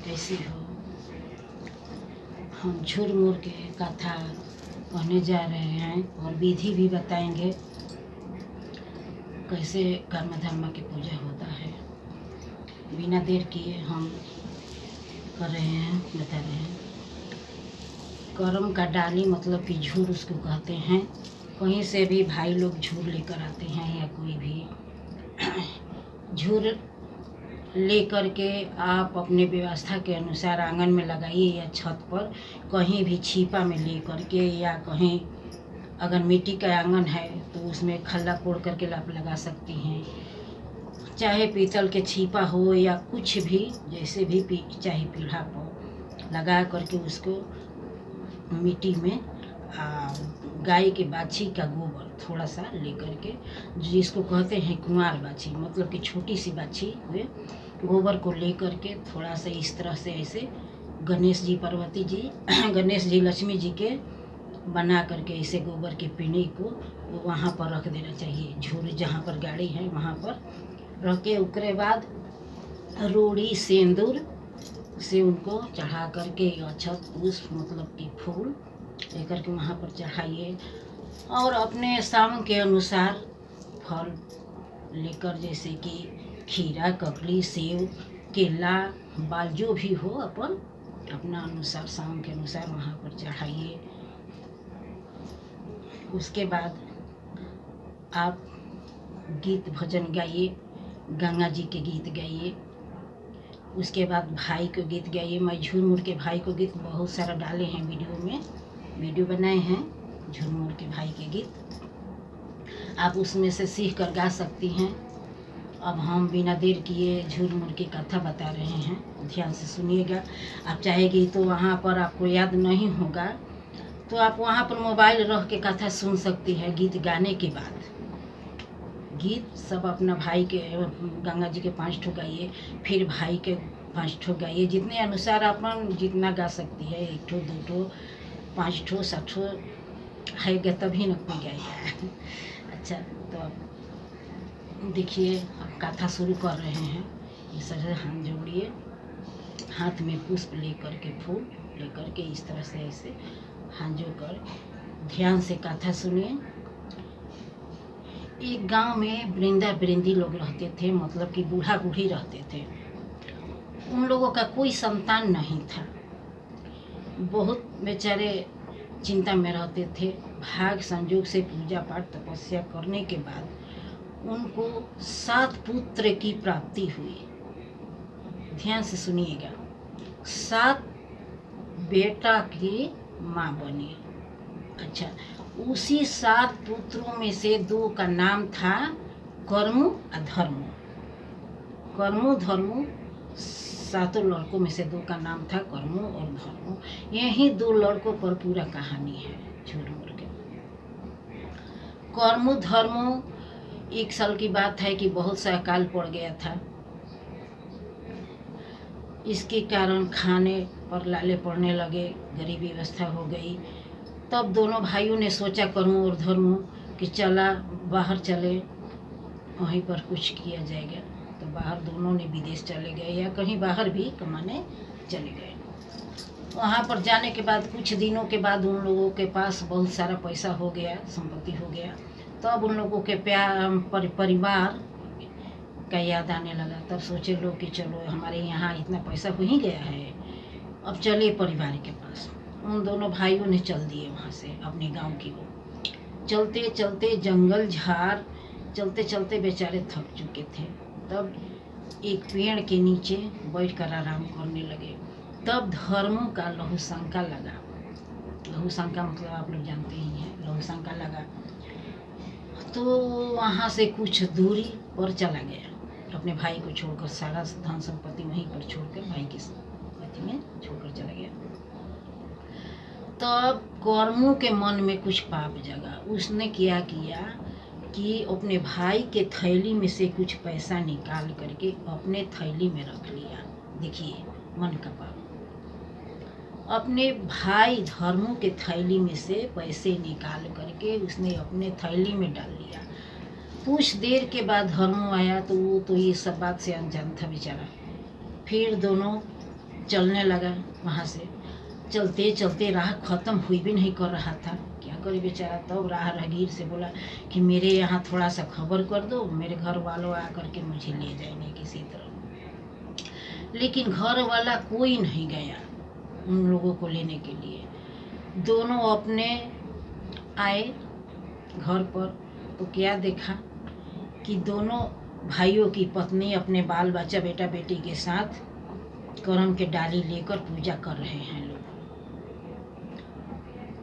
कैसी हो। हम झुरमुर के कथा कहने जा रहे हैं और विधि भी बताएंगे कैसे कर्म धर्म की पूजा होता है। बिना देर किए हम कर रहे हैं, बता रहे हैं। कर्म का डाली मतलब कि झूर उसको कहते हैं। कहीं से भी भाई लोग झूर लेकर आते हैं या कोई भी झूर लेकर के आप अपने व्यवस्था के अनुसार आंगन में लगाइए या छत पर कहीं भी छिपा में ले करके, या कहीं अगर मिट्टी का आंगन है तो उसमें खल्ला कोड़ करके आप लगा सकती हैं। चाहे पीतल के छिपा हो या कुछ भी, जैसे भी चाहे पीढ़ा पर लगा करके उसको मिट्टी में गाय के बाछी का गोबर थोड़ा सा लेकर के, जिसको कहते हैं कुंवार बाछी, मतलब कि छोटी सी बाछी हुए, गोबर को लेकर के थोड़ा सा इस तरह से ऐसे गणेश जी, पार्वती जी गणेश जी, लक्ष्मी जी के बना करके ऐसे गोबर के पिंडी को वहाँ पर रख देना चाहिए। झूर जहाँ पर गाड़ी है वहाँ पर रख के, उसके बाद रोड़ी सिंदूर से उनको चढ़ा करके अक्षत पुष्प मतलब कि फूल लेकर के वहाँ पर चढ़ाइए। और अपने साम के अनुसार फल लेकर, जैसे कि खीरा, ककड़ी, सेव, केला, बाल जो भी हो अपना अनुसार शाम के अनुसार वहाँ पर चढ़ाइए। उसके बाद आप गीत भजन गाइए, गंगा जी के गीत गाइए। उसके बाद भाई को गीत गाइए। मैं झुरमुर के भाई को गीत बहुत सारा डाले हैं वीडियो बनाए हैं झुरमुर के भाई के गीत, आप उसमें से सीख कर गा सकती हैं। अब हम बिना देर किए झुरमुर की कथा बता रहे हैं, ध्यान से सुनिएगा। आप चाहेगी तो वहाँ पर आपको याद नहीं होगा तो आप वहाँ पर मोबाइल रख के कथा सुन सकती है। गीत गाने के बाद गीत सब अपना भाई के, गंगा जी के 5 ठो गाइए, फिर भाई के 5 ठो गाइए, जितने अनुसार अपन जितना गा सकती है। 1 ठो 2 ठो 5 ठो 7 ठो है तभी न कोई गाएगा। अच्छा, तो अब देखिए, अब कथा शुरू कर रहे हैं। इस तरह से हाथ जोड़िए, हाथ में पुष्प लेकर के, फूल लेकर के इस तरह से ऐसे हाथ जोड़कर ध्यान से कथा सुनिए। एक गांव में वृंदा वृंदी लोग रहते थे, मतलब कि बूढ़ा बूढ़ी रहते थे। उन लोगों का कोई संतान नहीं था, बहुत बेचारे चिंता में रहते थे। भाग संजोग से पूजा पाठ तपस्या करने के बाद उनको 7 पुत्र की प्राप्ति हुई। ध्यान से सुनिएगा, 7 बेटा की माँ बनी। अच्छा, उसी 7 पुत्रों में से 2 का नाम था कर्मु और धर्मु। कर्मु धर्मु, 7 लड़कों में से 2 का नाम था कर्मु और धर्मु। यही 2 लड़कों पर पूरा कहानी है झुरमुर के। कर्मु धर्मु, एक साल की बात है कि बहुत सा अकाल पड़ गया था। इसके कारण खाने पर लाले पड़ने लगे, गरीबी अवस्था हो गई। तब दोनों भाइयों ने सोचा, कर्मु और धर्मु, कि चला बाहर चले, वहीं पर कुछ किया जाएगा। तो बाहर दोनों ने विदेश चले गए या कहीं बाहर भी कमाने चले गए। वहाँ पर जाने के बाद कुछ दिनों के बाद उन लोगों के पास बहुत सारा पैसा हो गया, संपत्ति हो गया। तब उन लोगों के परिवार का याद आने लगा। तब सोचे लोग कि चलो, हमारे यहाँ इतना पैसा हो ही गया है, अब चले परिवार के पास। उन दोनों भाइयों ने चल दिए वहाँ से अपने गांव की ओर। चलते चलते जंगल झाड़, चलते चलते बेचारे थक चुके थे। तब एक पेड़ के नीचे बैठकर आराम करने लगे। तब धर्मों का लहूशंका लगा। लहूशंका मतलब आप लोग जानते ही हैं, लहूशंका लगा। तो वहाँ से कुछ दूरी पर चला गया, अपने भाई को छोड़कर, सारा धन संपत्ति वहीं पर छोड़कर भाई की अथी में छोड़कर चला गया। तब कर्मु के मन में कुछ पाप जगा। उसने क्या किया कि अपने भाई के थैली में से कुछ पैसा निकाल करके अपने थैली में रख लिया। देखिए मन का पाप। अपने भाई धर्मु के थैली में से पैसे निकाल करके उसने अपने थैली में डाल लिया। कुछ देर के बाद धर्मु आया तो वो तो ये सब बात से अनजान था बेचारा। फिर दोनों चलने लगा। वहाँ से चलते चलते राह ख़त्म हुई भी नहीं कर रहा था, क्या करे बेचारा। तब राहगीर से बोला कि मेरे यहाँ थोड़ा सा खबर कर दो, मेरे घर वालों आकर के मुझे ले जाएंगे किसी तरह। लेकिन घर वाला कोई नहीं गया उन लोगों को लेने के लिए। दोनों अपने आए घर पर तो क्या देखा कि दोनों भाइयों की पत्नी अपने बाल बच्चा बेटा बेटी के साथ करम के डाली लेकर पूजा कर रहे हैं लोग।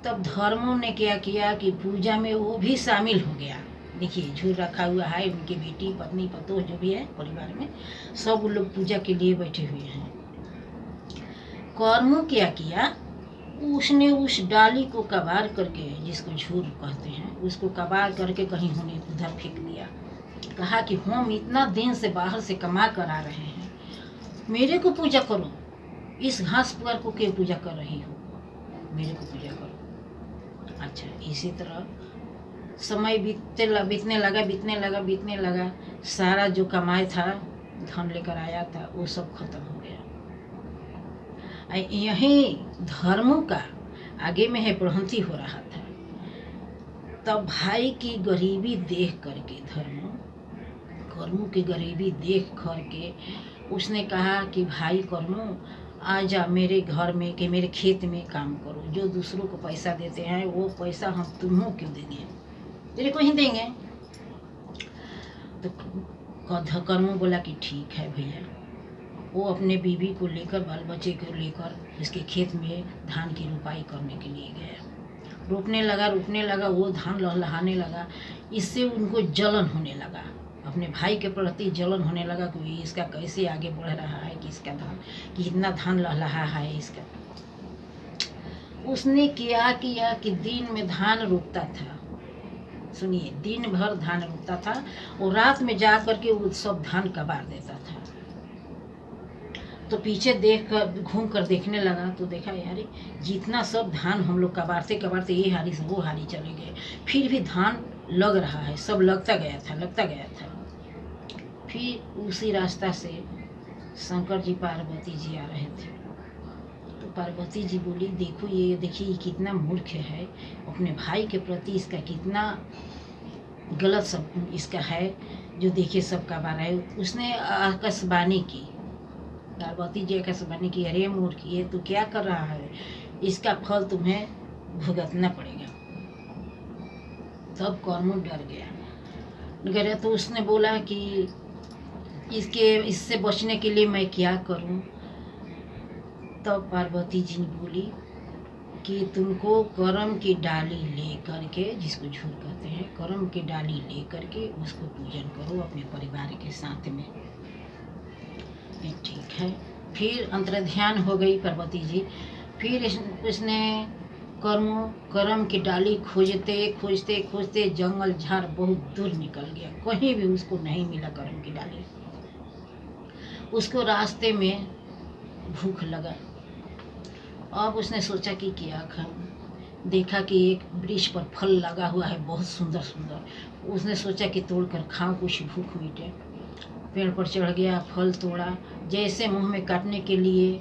तब धर्मों ने क्या किया कि पूजा में वो भी शामिल हो गया। देखिए झूल रखा हुआ है, उनकी बेटी पत्नी पतोह जो भी है परिवार में सब लोग पूजा के लिए बैठे हुए हैं। कर्मों क्या किया, उसने उस डाली को कबार करके, जिसको झूल कहते हैं, उसको कबार करके कहीं होने उधर फेंक दिया। कहा कि हम इतना दिन से बाहर से कमा कर आ रहे हैं, मेरे को पूजा करो, इस घास पुआर को क्यों पूजा कर रही हो, मेरे को पूजा करो। अच्छा, इसी तरह समय बीतने लगा। सारा जो कमाए था, धन लेकर आया था, वो सब खत्म हो गया। यही धर्मों का आगे में है बढ़ंती हो रहा था। तब भाई की गरीबी देख करके, कर्मों की गरीबी देख करके उसने कहा कि भाई कर्मों, आ जा मेरे घर में कि मेरे खेत में काम करो। जो दूसरों को पैसा देते हैं वो पैसा हम तुम्हें क्यों देंगे, तेरे को ही देंगे। तो कर्मों बोला कि ठीक है भैया। वो अपने बीवी को लेकर, बाल बच्चे को लेकर उसके खेत में धान की रुपाई करने के लिए गया। रोपने लगा, वो धान लहलहाने लगा। इससे उनको जलन होने लगा, अपने भाई के प्रति जलन होने लगा कि इसका कैसे आगे बढ़ रहा है, कि इसका धान, कि इतना धान लहलहा है इसका। उसने क्या किया कि दिन में धान रोपता था, सुनिए, दिन भर धान रोपता था और रात में जा करके वो सब धान कबार देता था। तो पीछे देख कर, घूम कर देखने लगा तो देखा यार जितना सब धान हम लोग कबारते कबारते ये हारी से वो हारी चले गए, फिर भी धान लग रहा है, सब लगता गया था। फिर उसी रास्ता से शंकर जी पार्वती जी आ रहे थे। तो पार्वती जी बोली, देखो ये देखिए कितना मूर्ख है, अपने भाई के प्रति इसका कितना गलत सब इसका है, जो देखिए सब कबार है। उसने आकाशवाणी की, पार्वती जी आकाशवाणी की, अरे मूर्ख ये तू क्या कर रहा है, इसका फल तुम्हें भुगतना पड़ेगा। तब कर्मों डर गया। तो उसने बोला कि इससे बचने के लिए मैं क्या करूं। तब पार्वती जी ने बोली कि तुमको करम की डाली ले करके, जिसको झूल कहते हैं, करम की डाली ले करके उसको पूजन करो अपने परिवार के साथ में। ये ठीक है। फिर अंतर्ध्यान हो गई पार्वती जी। फिर उसने करम की डाली खोजते जंगल झाड़ बहुत दूर निकल गया, कहीं भी उसको नहीं मिला करम की डाली। उसको रास्ते में भूख लगा। अब उसने सोचा कि क्या खाऊं। देखा कि एक वृक्ष पर फल लगा हुआ है बहुत सुंदर सुंदर। उसने सोचा कि तोड़ कर खाऊं, कुछ भूख मिटे। पेड़ पर चढ़ गया, फल तोड़ा, जैसे मुंह में काटने के लिए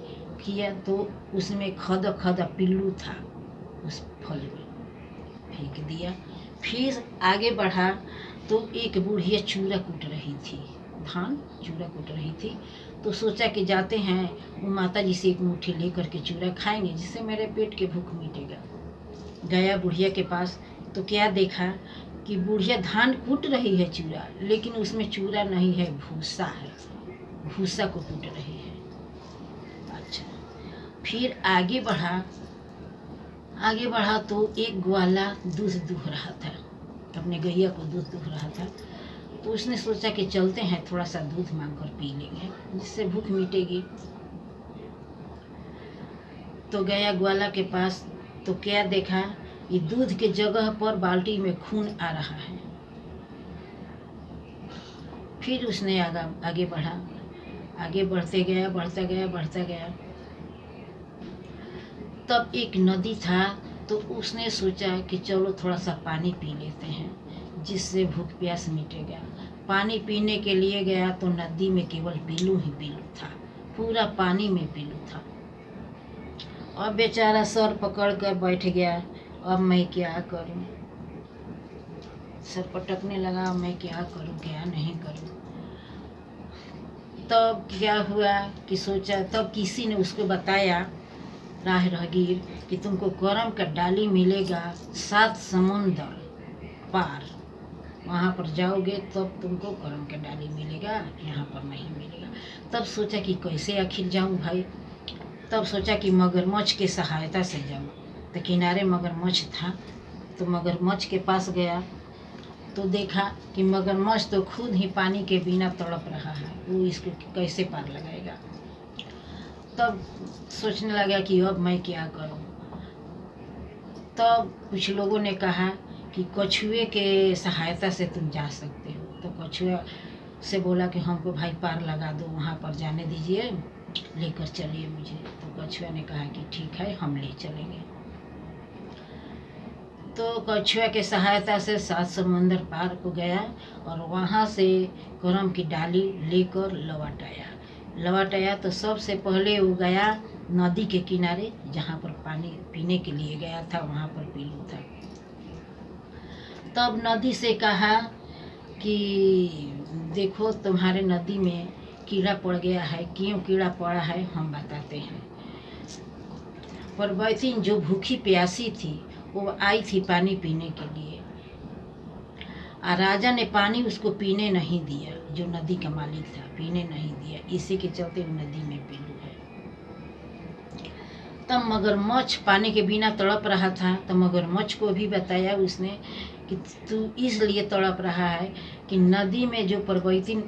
किया तो उसमें खद पिल्लू था, उस फल में फेंक दिया। फिर आगे बढ़ा तो एक बुढ़िया चूरा कूट रही थी, धान चूरा कूट रही थी। तो सोचा कि जाते हैं वो माता जी से एक मुट्ठी ले करके चूरा खाएंगे, जिससे मेरे पेट के भूख मिटेगा। गया बुढ़िया के पास तो क्या देखा कि बुढ़िया धान कूट रही है चूरा, लेकिन उसमें चूरा नहीं है, भूसा है, भूसा को कूट रही है। अच्छा, फिर आगे बढ़ा तो एक ग्वाला दूध दूह रहा था, अपने गैया को दूध दूह रहा था। तो उसने सोचा कि चलते हैं, थोड़ा सा दूध मांग कर पी लेंगे, जिससे भूख मिटेगी। तो गया ग्वाला के पास तो क्या देखा, ये दूध के जगह पर बाल्टी में खून आ रहा है। फिर उसने आगे बढ़ा, आगे बढ़ते गया। तब एक नदी था, तो उसने सोचा कि चलो थोड़ा सा पानी पी लेते हैं, जिससे भूख प्यास मिटेगा। पानी पीने के लिए गया तो नदी में केवल बिल्लू ही बिल्लू था, पूरा पानी में पीलू था। अब बेचारा सर पकड़ कर बैठ गया, अब मैं क्या करूं। सर पटकने लगा, मैं क्या करूं क्या नहीं करूं। तब क्या हुआ कि सोचा, तब किसी ने उसको बताया, राह राहगीर, कि तुमको करम का डाली मिलेगा 7 समुंदर पार, वहाँ पर जाओगे तब तुमको करम का डाली मिलेगा, यहाँ पर नहीं मिलेगा। तब सोचा कि कैसे आखिर जाऊँ भाई। तब सोचा कि मगरमच्छ के सहायता से जाऊँ। तो किनारे मगरमच्छ था, तो मगरमच्छ के पास गया तो देखा कि मगरमच्छ तो खुद ही पानी के बिना तड़प रहा है, वो इसको कैसे पार लगाएगा। तब सोचने लगा कि अब मैं क्या करूं। तब कुछ लोगों ने कहा कि कछुए के सहायता से तुम जा सकते हो। तो कछुआ से बोला कि हमको भाई पार लगा दो, वहाँ पर जाने दीजिए, लेकर चलिए मुझे। तो कछुआ ने कहा कि ठीक है, हम ले चलेंगे। तो कछुआ के सहायता से 7 समुंदर पार को गया और वहाँ से करम की डाली लेकर लौट आया। तो सबसे पहले वो गया नदी के किनारे, जहाँ पर पानी पीने के लिए गया था, वहाँ पर पीलू था। तब नदी से कहा कि देखो तुम्हारे नदी में कीड़ा पड़ गया है, क्यों कीड़ा पड़ा है हम बताते हैं। परबैतीन जो भूखी प्यासी थी वो आई थी पानी पीने के लिए, और राजा ने पानी उसको पीने नहीं दिया, जो नदी का मालिक था पीने नहीं दिया, इसी के चलते वो नदी में पीलू है। तब मगरमच्छ पानी के बिना तड़प रहा था, तो मगरमच्छ को भी बताया उसने कि तू इसलिए तड़प रहा है कि नदी में जो परबैतीन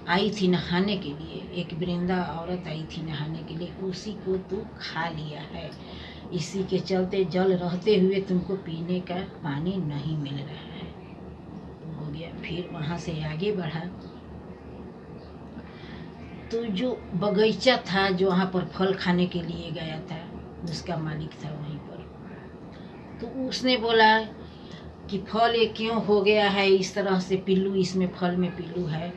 आई थी नहाने के लिए, एक वृंदा औरत आई थी नहाने के लिए, उसी को तू खा लिया है, इसी के चलते जल रहते हुए तुमको पीने का पानी नहीं मिल रहा है। हो गया। फिर वहाँ से आगे बढ़ा तो जो बगीचा था, जो वहाँ पर फल खाने के लिए गया था, उसका मालिक था वहीं पर। तो उसने बोला कि फल ये क्यों हो गया है इस तरह से, पिल्लू इसमें फल में पिल्लू है।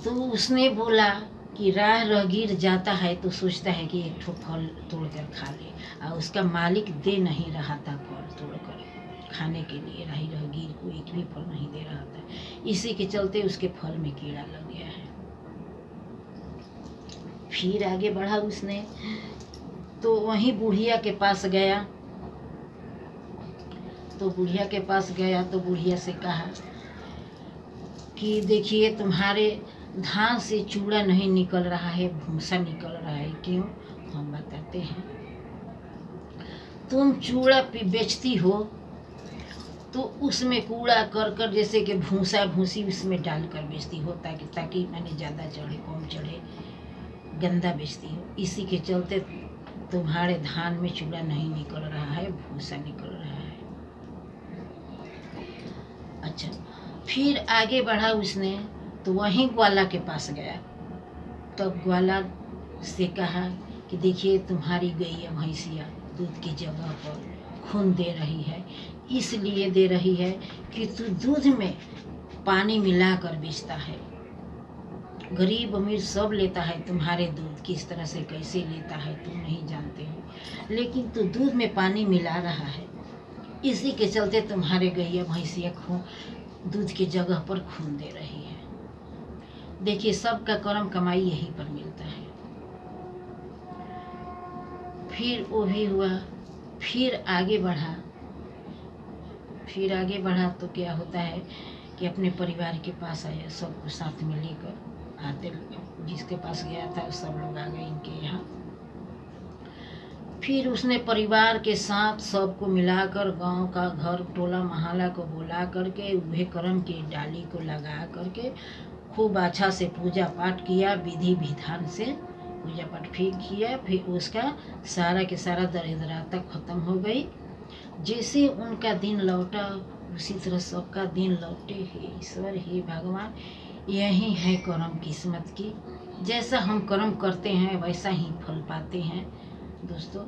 तो उसने बोला कि राह राहगीर जाता है तो सोचता है कि एक ठो फल तोड़कर खा ले, और उसका मालिक दे नहीं रहा था फल तोड़कर खाने के लिए, राहगीर को एक भी फल नहीं दे रहा था, इसी के चलते उसके फल में कीड़ा लग गया है। फिर आगे बढ़ा उसने तो वहीं बुढ़िया के पास गया। तो बुढ़िया के पास गया तो बुढ़िया से कहा कि देखिए तुम्हारे धान से चूड़ा नहीं निकल रहा है, भूसा निकल रहा है, क्यों हम बताते हैं। तुम चूड़ा बेचती हो तो उसमें कूड़ा कर जैसे कि भूसा भूसी उसमें डालकर बेचती हो, ताकि मैंने ज़्यादा चढ़े कम चढ़े, गंदा बेचती हो, इसी के चलते तुम्हारे धान में चूड़ा नहीं निकल रहा है, भूसा निकल रहा है। अच्छा, फिर आगे बढ़ा उसने तो वहीं ग्वाला के पास गया। तो ग्वाला से कहा कि देखिए तुम्हारी गैया भैंसिया दूध की जगह पर खून दे रही है, इसलिए दे रही है कि तू दूध में पानी मिलाकर बेचता है, गरीब अमीर सब लेता है तुम्हारे दूध, किस तरह से कैसे लेता है तुम नहीं जानते हो, लेकिन तू दूध में पानी मिला रहा है, इसी के चलते तुम्हारे गैया भैंसिया दूध की जगह पर खून दे रही है। देखिए सबका कर्म कमाई यहीं पर मिलता है। फिर वो भी हुआ। फिर आगे बढ़ा तो क्या होता है कि अपने परिवार के पास आया, सबको साथ में लेकर आते, जिसके पास गया था सब लोग आ गए इनके यहाँ। फिर उसने परिवार के साथ सबको मिलाकर गांव का घर टोला मोहल्ला को बुला करके उहे कर्म की डाली को लगा करके खूब अच्छा से पूजा पाठ किया, विधि विधान से पूजा पाठ फिर किया। फिर उसका सारा के सारा दरिद्रता खत्म हो गई। जैसे उनका दिन लौटा उसी तरह सबका दिन लौटे। हे ईश्वर, हे भगवान, यही है कर्म किस्मत की। जैसा हम कर्म करते हैं वैसा ही फल पाते हैं दोस्तों।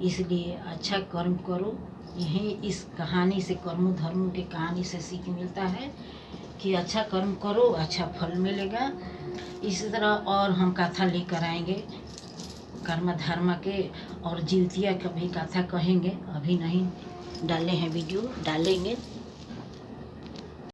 इसलिए अच्छा कर्म करो। यही इस कहानी से, कर्मों धर्मों की कहानी से सीख मिलता है कि अच्छा कर्म करो अच्छा फल मिलेगा। इसी तरह और हम कथा लेकर आएंगे कर्म धर्म के, और जीवतिया का भी कथा कहेंगे। अभी नहीं डाले हैं वीडियो, डालेंगे।